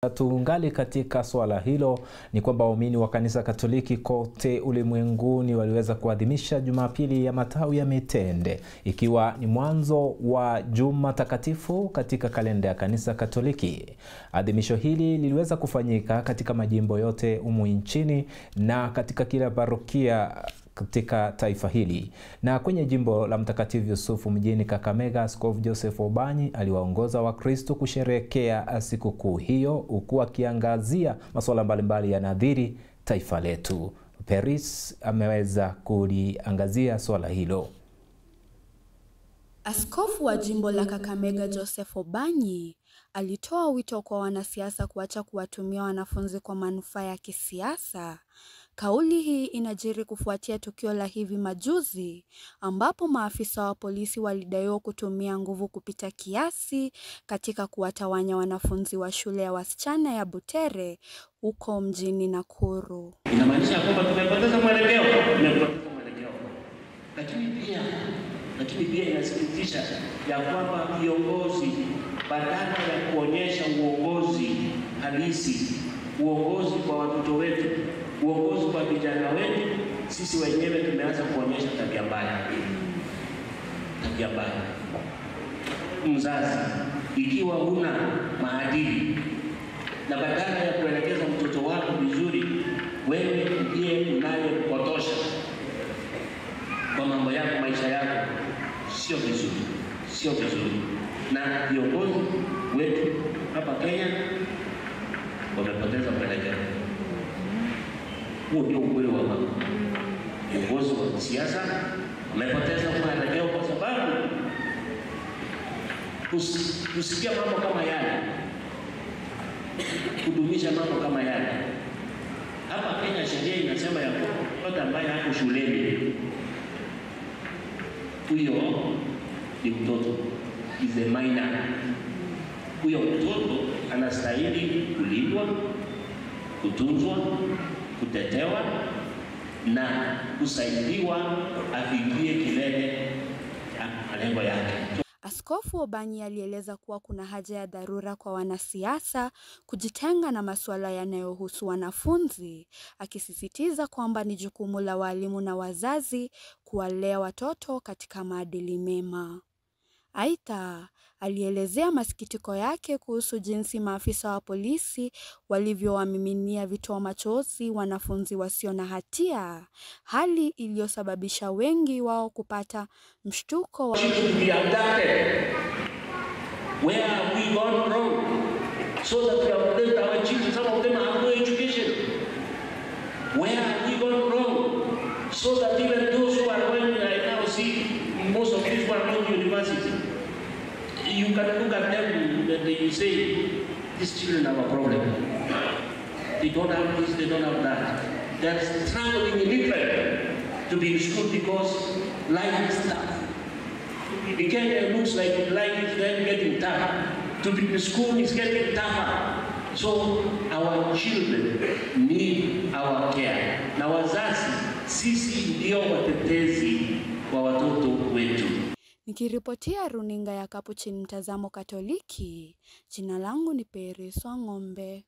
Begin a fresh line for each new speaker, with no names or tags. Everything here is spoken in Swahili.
Tuungali katika swala hilo ni kwamba waumini wa kanisa Katoliki kote ulimwenguni waliweza kuadhimisha Jumapili ya Matawi ya Mitende, ikiwa ni mwanzo wa Juma Takatifu katika kalenda ya kanisa Katoliki. Adhimisho hili liliweza kufanyika katika majimbo yote humu nchini na katika kila parokia katika taifa hili. Na kwenye jimbo la Mtakatifu Yusufu mjini Kakamega, Askofu Joseph Obanyi aliwaongoza Wakristo kusherehekea sikukuu hiyo huku akiangazia masuala mbalimbali ya nadhiri taifa letu. Peris ameweza kuliangazia swala hilo.
Askofu wa jimbo la Kakamega Joseph Obanyi alitoa wito kwa wanasiasa kuacha kuwatumia wanafunzi kwa manufaa ya kisiasa. Kauli hii inajiri kufuatia tukio la hivi majuzi ambapo maafisa wa polisi walidaiwa kutumia nguvu kupita kiasi katika kuwatawanya wanafunzi wa shule ya wasichana ya Butere huko mjini Nakuru.
Inamaanisha kwamba tumepoteza mwelekeo, lakini pia inasikitisha ya kwamba viongozi badala ya kuonyesha uongozi halisi, uongozi kwa watoto wetu, uongozi kwa vijana wetu, sisi wenyewe tumeanza kuonyesha tabia mbaya. Tabia mbaya. Mzazi, ikiwa huna maadili na badala ya kuelekeza mtoto wako vizuri, wewe ndiye unayempotosha kwa mambo yako, maisha yako, sio vizuri, sio vizuri. Na viongozi wetu hapa Kenya wamepoteza mwelekeo. Huo ndio ukweli wa mambo. Viongozi wa siasa wamepoteza mwelekeo kwa sababu kusikia mambo kama yale, kudumisha mambo kama yale. Hapa Kenya sheria inasema ya kwamba ambaye hako shuleni, huyo ni mtoto, is a minor. Huyo mtoto anastahili kulindwa, kutunzwa, kutetewa na kusaidiwa afikie kilele malengo yake.
Askofu Obanyi alieleza kuwa kuna haja ya dharura kwa wanasiasa kujitenga na masuala yanayohusu wanafunzi, akisisitiza kwamba ni jukumu la walimu na wazazi kuwalea watoto katika maadili mema. Aidha, alielezea masikitiko yake kuhusu jinsi maafisa wa polisi walivyowamiminia vitoa machozi wanafunzi wasio na hatia, hali iliyosababisha wengi wao kupata mshtuko wa
Where have we gone wrong? So that we have left our children, some of them have no education. Where have we gone wrong? So that even those who are going, I now see most of these who are not university, you can look at them and you say, these children have a problem. They don't have this, they don't have that. They're struggling illiterate to be in school because life is tough. The Kenya looks like life is then getting tougher. To be in school is getting tougher. So our children need our care. Na wazazi, sisi ndio watetezi wa watoto wetu.
Nikiripotia runinga ya Capuchin Mtazamo Katoliki, jina langu ni Peris Wang'ombe.